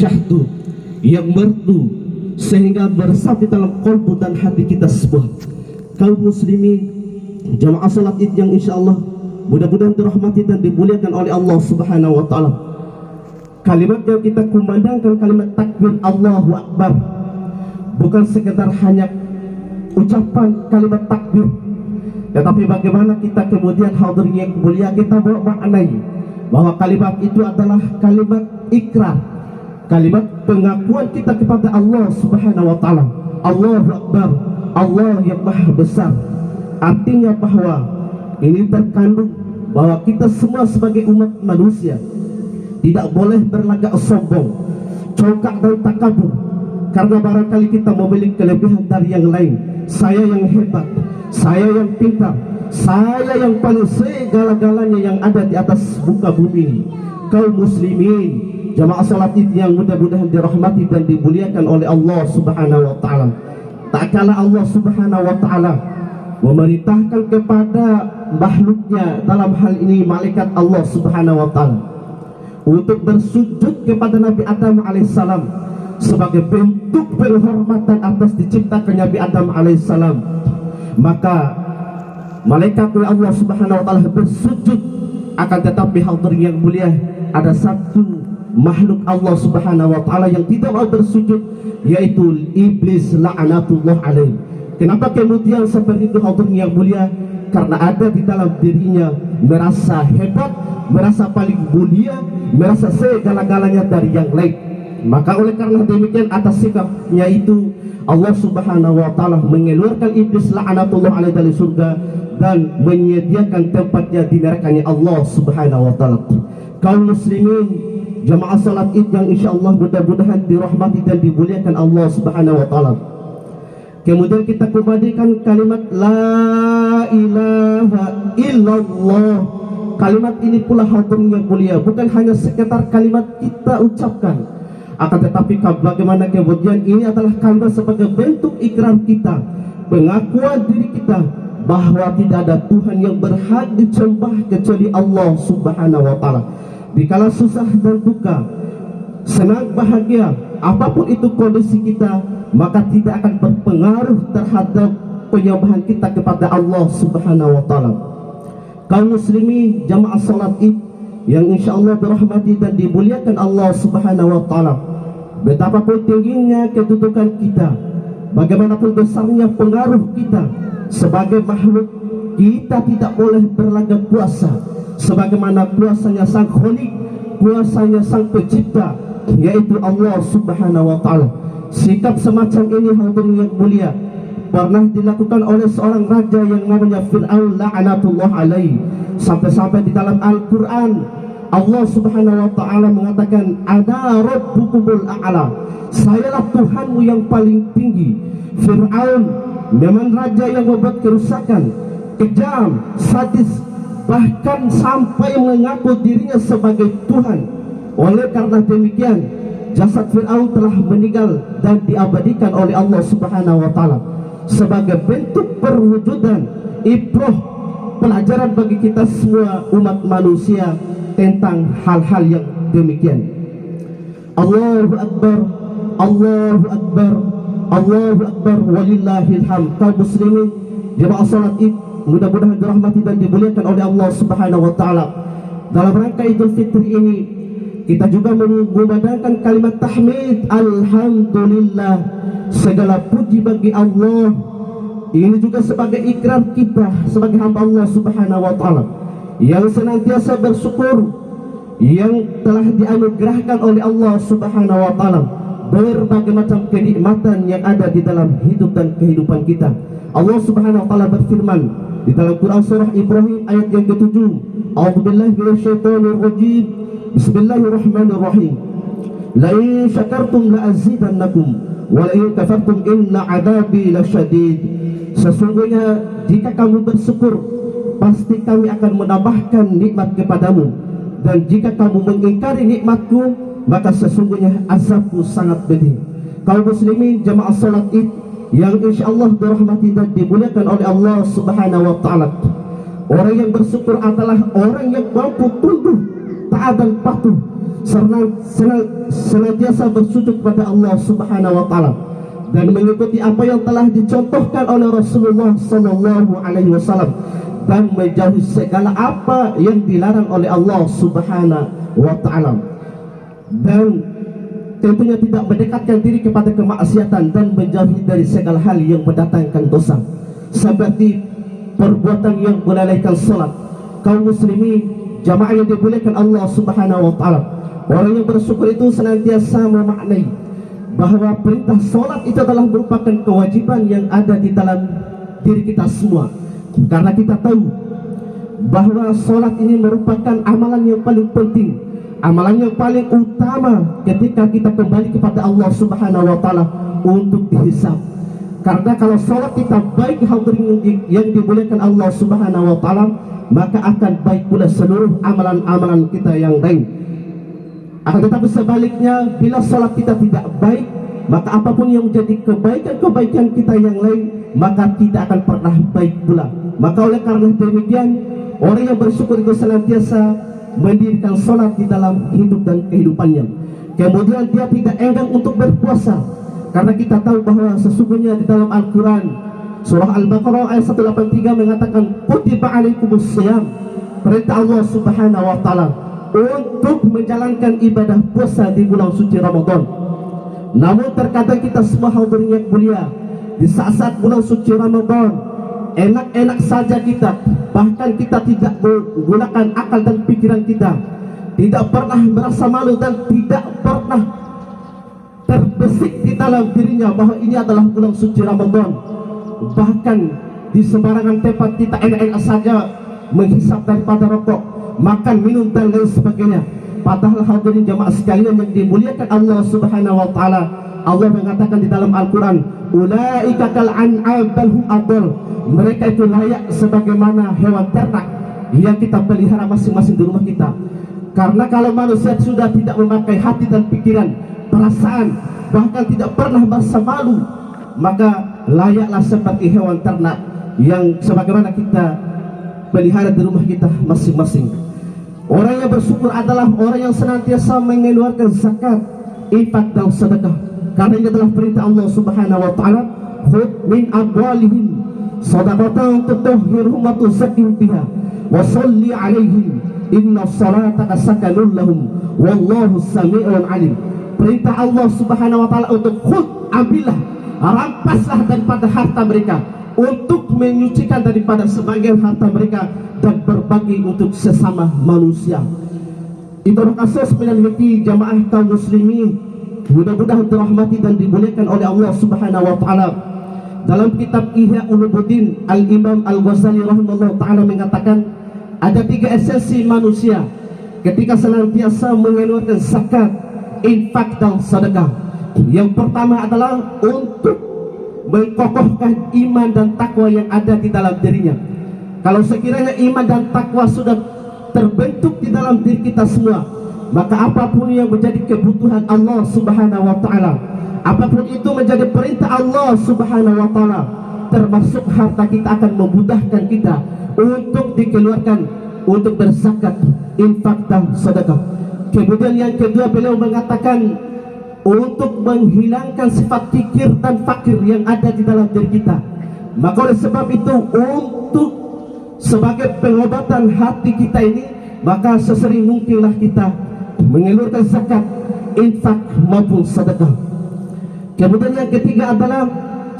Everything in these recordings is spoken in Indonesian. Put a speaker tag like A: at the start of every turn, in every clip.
A: syahdu, yang merdu, sehingga meresap di dalam kalbu dan hati kita semua. Kaum muslimin, jamaah salat Id yang insyaallah mudah-mudahan dirahmati dan dimuliakan oleh Allah Subhanahu wa taala. Kalimat yang kita kumandangkan kalimat takbir Allahu Akbar, bukan sekedar hanya ucapan kalimat takbir, tetapi bagaimana kita kemudian hadirin yang mulia kita bawa maknai bahwa kalimat itu adalah kalimat ikrar, kalimat pengakuan kita kepada Allah Subhanahu wa taala. Allahu Akbar, Allah yang maha besar. Artinya bahwa ini terkandung bahwa kita semua sebagai umat manusia tidak boleh berlagak sombong, congkak dan takabur, karena barangkali kita memiliki kelebihan dari yang lain. Saya yang hebat, saya yang pintar, saya yang paling segala-galanya yang ada di atas muka bumi ini. Kaum muslimin, jamaah salat Id yang mudah-mudahan dirahmati dan dimuliakan oleh Allah Subhanahu wa taala. Tak kala Allah Subhanahu wa taala memerintahkan kepada makhluknya, dalam hal ini malaikat Allah Subhanahu wa taala, untuk bersujud kepada Nabi Adam alaihissalam sebagai bentuk penghormatan atas diciptakan Nabi Adam alaihissalam, maka malaikat oleh Allah Subhanahu wa taala bersujud. Akan tetapi hadirin yang mulia, ada satu makhluk Allah Subhanahu wa taala yang tidak mau bersujud, yaitu iblis la'natullah alaih. Kenapa kemudian seperti itu hadirin yang mulia? Karena ada di dalam dirinya merasa hebat, merasa paling mulia, merasa segala-galanya dari yang lain. Maka oleh karena demikian, atas sikapnya itu Allah Subhanahu wa taala mengeluarkan iblis la'natullah alaihi dari surga dan menyediakan tempatnya di nerakanya Allah Subhanahu wa taala. Kaum muslimin, jamaah salat Id yang insyaallah mudah-mudahan dirahmati dan dimuliakan Allah Subhanahu wa taala. Kemudian kita kumandangkan kalimat la ilaha illallah. Kalimat ini pula hadirin yang mulia, bukan hanya sekedar kalimat kita ucapkan, akan tetapi bagaimana kemudian ini adalah kalimat sebagai bentuk ikrar kita, pengakuan diri kita bahwa tidak ada Tuhan yang berhak disembah kecuali Allah Subhanahu wa taala. Dikala susah dan duka, senang bahagia, apapun itu kondisi kita, maka tidak akan berpengaruh terhadap penyembahan kita kepada Allah Subhanahu wa taala. Kaum muslimin, jamaah salat Id yang insyaallah dirahmati dan dimuliakan Allah Subhanahu wa taala, betapapun tingginya kedudukan kita, bagaimanapun besarnya pengaruh kita sebagai makhluk, kita tidak boleh berlagak kuasa sebagaimana kuasanya Sang Khalik, kuasanya Sang Pencipta, yaitu Allah Subhanahu wa taala. Sikap semacam ini hadirin yang mulia pernah dilakukan oleh seorang raja yang namanya Fir'aun la'natullah alaihi. Sampai-sampai di dalam Al-Quran Allah Subhanahu wa ta'ala mengatakan, ana rabbukumul a'la, sayalah Tuhanmu yang paling tinggi. Fir'aun memang raja yang membuat kerusakan, kejam, sadis, bahkan sampai mengaku dirinya sebagai Tuhan. Oleh karena demikian, jasad Fir'aun telah meninggal dan diabadikan oleh Allah Subhanahu wa ta'ala sebagai bentuk perwujudan ibrah, pelajaran bagi kita semua umat manusia tentang hal-hal yang demikian. Allahu Akbar, Allahu Akbar, Allahu Akbar, walillahil hamd. Kaum muslimin, jemaah salat Id mudah-mudahan dirahmati dan dimuliakan oleh Allah Subhanahu wa taala. Dalam rangka Idul Fitri ini, kita juga mengumandangkan kalimat tahmid, alhamdulillah, segala puji bagi Allah. Ini juga sebagai ikrar kita sebagai hamba Allah Subhanahu wa taala yang senantiasa bersyukur, yang telah dianugerahkan oleh Allah Subhanahu wa taala berbagai macam kenikmatan yang ada di dalam hidup dan kehidupan kita. Allah Subhanahu wa taala berfirman di dalam Quran surah Ibrahim ayat yang ke-7, a'udzubillahi minasyaitonir rajim, bismillahirrahmanirrahim, la in syakartum la azidannakum wa la in kafartum inna 'adzabi lasyadid. Sesungguhnya jika kamu bersyukur, pasti kami akan menambahkan nikmat kepadamu, dan jika kamu mengingkari nikmatku, maka sesungguhnya azabku sangat pedih. Kaum muslimin, jamaah salat Id yang insyaallah dirahmati dan dimuliakan oleh Allah Subhanahu wa taala, orang yang bersyukur adalah orang yang mampu tunduk, taat dan patuh senantiasa bersujud kepada Allah Subhanahu wa taala dan mengikuti apa yang telah dicontohkan oleh Rasulullah sallallahu alaihi wasallam dan menjauhi segala apa yang dilarang oleh Allah Subhanahu wa taala, dan tentunya tidak mendekatkan diri kepada kemaksiatan dan menjauhi dari segala hal yang mendatangkan dosa seperti perbuatan yang melalaikan salat. Kaum muslimin jamaah yang dimuliakan Allah Subhanahu wa taala, orang yang bersyukur itu senantiasa memaknai bahwa perintah salat itu adalah merupakan kewajiban yang ada di dalam diri kita semua, karena kita tahu bahwa salat ini merupakan amalan yang paling penting, amalan yang paling utama ketika kita kembali kepada Allah Subhanahu wa taala untuk dihisab. Karena kalau salat kita baik, hadirin yang dimuliakan Allah Subhanahu wa taala, maka akan baik pula seluruh amalan-amalan kita yang lain. Akan tetapi sebaliknya, bila salat kita tidak baik, maka apapun yang menjadi kebaikan-kebaikan kita yang lain, maka tidak akan pernah baik pula. Maka oleh karena demikian, orang yang bersyukur itu senantiasa mendirikan salat di dalam hidup dan kehidupannya. Kemudian dia tidak enggan untuk berpuasa, karena kita tahu bahwa sesungguhnya di dalam Al-Quran surah Al-Baqarah ayat 183 mengatakan kutiba alaikumus shiyam, perintah Allah Subhanahu wa taala untuk menjalankan ibadah puasa di bulan suci Ramadan. Namun terkadang kita semua hadirin yang mulia, di saat-saat bulan suci Ramadan enak-enak saja kita, bahkan kita tidak menggunakan akal dan pikiran kita, tidak pernah merasa malu dan tidak pernah terbesit di dalam dirinya bahwa ini adalah bulan suci Ramadan. Bahkan di sembarangan tempat kita enak-enak saja menghisap daripada rokok, makan, minum dan lain sebagainya. Padahal hadirin jamaah sekalian yang dimuliakan Allah Subhanahu wa taala, Allah mengatakan di dalam Al-Quran, ulaika kal an'am bal hum adall, mereka itu layak sebagaimana hewan ternak yang kita pelihara masing-masing di rumah kita. Karena kalau manusia sudah tidak memakai hati dan pikiran, perasaan, bahkan tidak pernah merasa malu, maka layaklah seperti hewan ternak yang sebagaimana kita pelihara di rumah kita masing-masing. Orang yang bersyukur adalah orang yang senantiasa mengeluarkan zakat, infak dan sedekah, karena ini adalah perintah Allah Subhanahu wa taala, khudh min amwalihim shadaqatan tutahhiruhum wa tuzakkihim biha wa shalli 'alaihim inna salataka sakanun lahum wallahu samii'un 'alim. Perintah Allah Subhanahu wa taala untuk khudh, ambillah, rampaslah daripada harta mereka untuk menyucikan daripada sebagian harta mereka dan berbagi untuk sesama manusia. Itu kasus meneliti jamaah kaum muslimin, mudah-mudahan dirahmati dan dimuliakan oleh Allah Subhanahu wa taala. Dalam kitab Ihya Ulumuddin, Al-Imam Al-Ghazali rahimahullah taala mengatakan ada 3 esensi manusia ketika senantiasa mengeluarkan zakat, infak dan sedekah. Yang pertama adalah untuk mengkokohkan iman dan takwa yang ada di dalam dirinya. Kalau sekiranya iman dan takwa sudah terbentuk di dalam diri kita semua, maka apapun yang menjadi kebutuhan Allah Subhanahu wa taala, apapun itu menjadi perintah Allah Subhanahu wa taala, termasuk harta kita akan memudahkan kita untuk dikeluarkan untuk berzakat, infak dan sedekah. Kemudian yang kedua, beliau mengatakan untuk menghilangkan sifat kikir dan fakir yang ada di dalam diri kita. Maka oleh sebab itu, untuk sebagai pengobatan hati kita ini, maka sesering mungkinlah kita mengeluarkan zakat, infak maupun sedekah. Kemudian yang ketiga adalah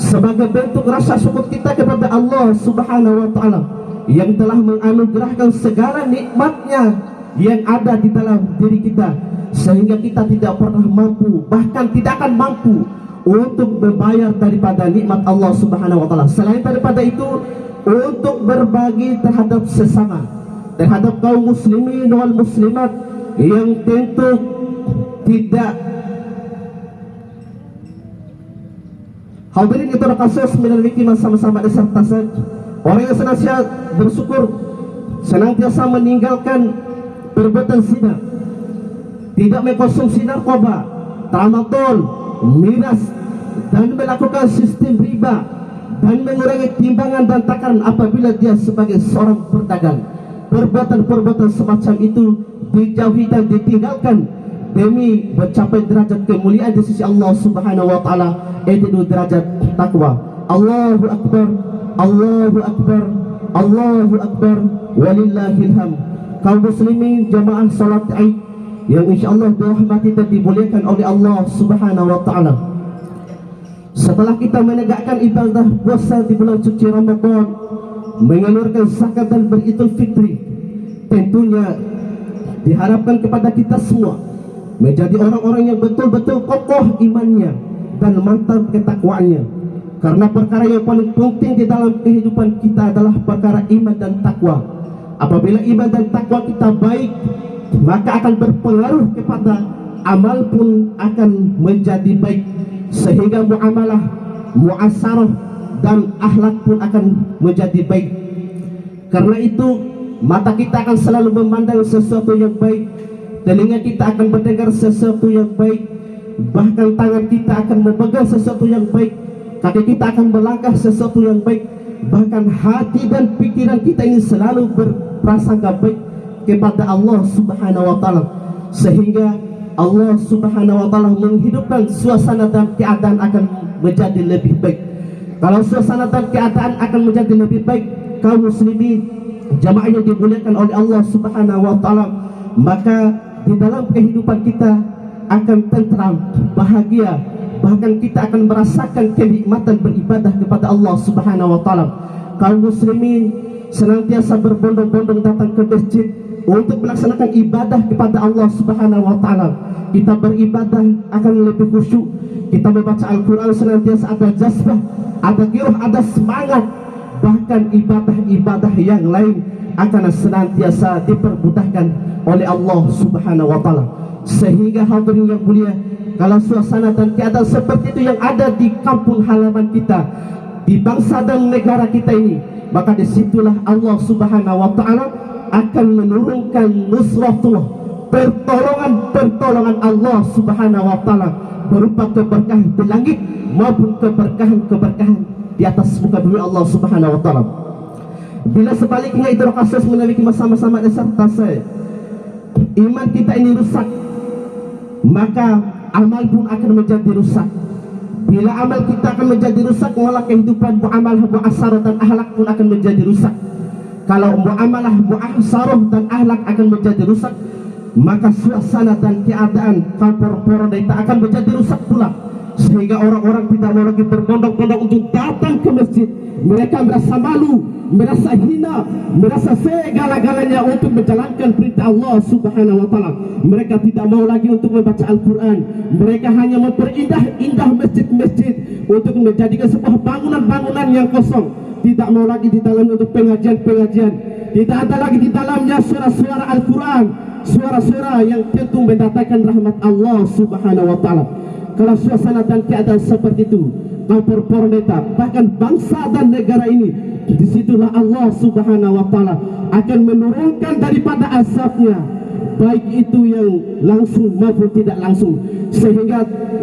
A: sebagai bentuk rasa syukur kita kepada Allah Subhanahu wa taala yang telah menganugerahkan segala nikmatnya yang ada di dalam diri kita, sehingga kita tidak pernah mampu, bahkan tidak akan mampu untuk membayar daripada nikmat Allah Subhanahu wa taala. Selain daripada itu, untuk berbagi terhadap sesama, terhadap kaum muslimin wal muslimat yang tentu tidak hadirin itu kasus memiliki sama-sama disertasi. Orang yang senantiasa bersyukur, senantiasa meninggalkan perbuatan zina, tidak mengkonsumsi narkoba, tramadol, miras, dan melakukan sistem riba, dan mengurangi timbangan dan takaran apabila dia sebagai seorang pedagang. Perbuatan-perbuatan semacam itu dijauhi dan ditinggalkan, demi mencapai derajat kemuliaan di sisi Allah Subhanahu wa taala, yaitu derajat takwa. Allahu akbar, Allahu akbar, Allahu akbar, walillahil hamd. Kaum muslimin jamaah salat Id yang insyaallah dirahmati dan dimuliakan oleh Allah Subhanahu wa taala. Setelah kita menegakkan ibadah puasa di bulan suci Ramadan, mengalurkan zakat dan beridul fitri, tentunya diharapkan kepada kita semua menjadi orang-orang yang betul-betul kokoh imannya dan mantap ketakwaannya. Karena perkara yang paling penting di dalam kehidupan kita adalah perkara iman dan takwa. Apabila iman dan takwa kita baik, maka akan berpengaruh kepada amal pun akan menjadi baik, sehingga muamalah, muasarah dan akhlak pun akan menjadi baik. Karena itu mata kita akan selalu memandang sesuatu yang baik, telinga kita akan mendengar sesuatu yang baik, bahkan tangan kita akan memegang sesuatu yang baik, kaki kita akan melangkah sesuatu yang baik, bahkan hati dan pikiran kita ini selalu berprasangka baik kepada Allah Subhanahu wa taala, sehingga Allah Subhanahu wa taala menghidupkan suasana dan keadaan akan menjadi lebih baik. Kalau suasana dan keadaan akan menjadi lebih baik, kaum muslimin jamaah yang dimuliakan oleh Allah Subhanahu wa taala, maka di dalam kehidupan kita akan tentram, bahagia, bahkan kita akan merasakan kenikmatan beribadah kepada Allah Subhanahu wa taala. Kaum muslimin senantiasa berbondong-bondong datang ke masjid untuk melaksanakan ibadah kepada Allah Subhanahu wa taala. Kita beribadah akan lebih khusyuk. Kita membaca Al-Qur'an senantiasa ada jazbah, ada giroh, ada semangat. Bahkan ibadah-ibadah yang lain akan senantiasa dipermudahkan oleh Allah Subhanahu wa taala. Sehingga hadirin yang mulia, kalau suasana dan keadaan seperti itu yang ada di kampung halaman kita, di bangsa dan negara kita ini, maka disitulah Allah Subhanahu wa taala akan menurunkan nusratullah, pertolongan Allah Subhanahu wa taala, berupa keberkahan di langit maupun keberkahan di atas muka bumi Allah Subhanahu wa taala. Bila sebaliknya itu kasus memiliki sama-sama disertasi iman kita ini rusak, maka amal pun akan menjadi rusak. Bila amal kita akan menjadi rusak, malah kehidupan muamalah, muasarah dan akhlak pun akan menjadi rusak. Kalau muamalah, muasarah dan akhlak akan menjadi rusak, maka suasana dan keadaan kampung kita akan menjadi rusak pula, sehingga orang-orang tidak mau lagi berbondong-bondong untuk datang ke masjid. Mereka merasa malu, merasa hina, merasa segala-galanya untuk menjalankan perintah Allah Subhanahu wa taala. Mereka tidak mau lagi untuk membaca Al-Quran. Mereka hanya memperindah-indah masjid-masjid untuk menjadikan sebuah bangunan-bangunan yang kosong. Tidak mau lagi di dalam untuk pengajian-pengajian. Tidak ada lagi di dalamnya suara-suara Al-Quran, suara-suara yang tentu mendatangkan rahmat Allah Subhanahu wa taala. Kalau suasana dan keadaan seperti itu, kampung kita, bahkan bangsa dan negara ini, disitulah Allah Subhanahu wa taala akan menurunkan daripada azabnya, baik itu yang langsung maupun tidak langsung, sehingga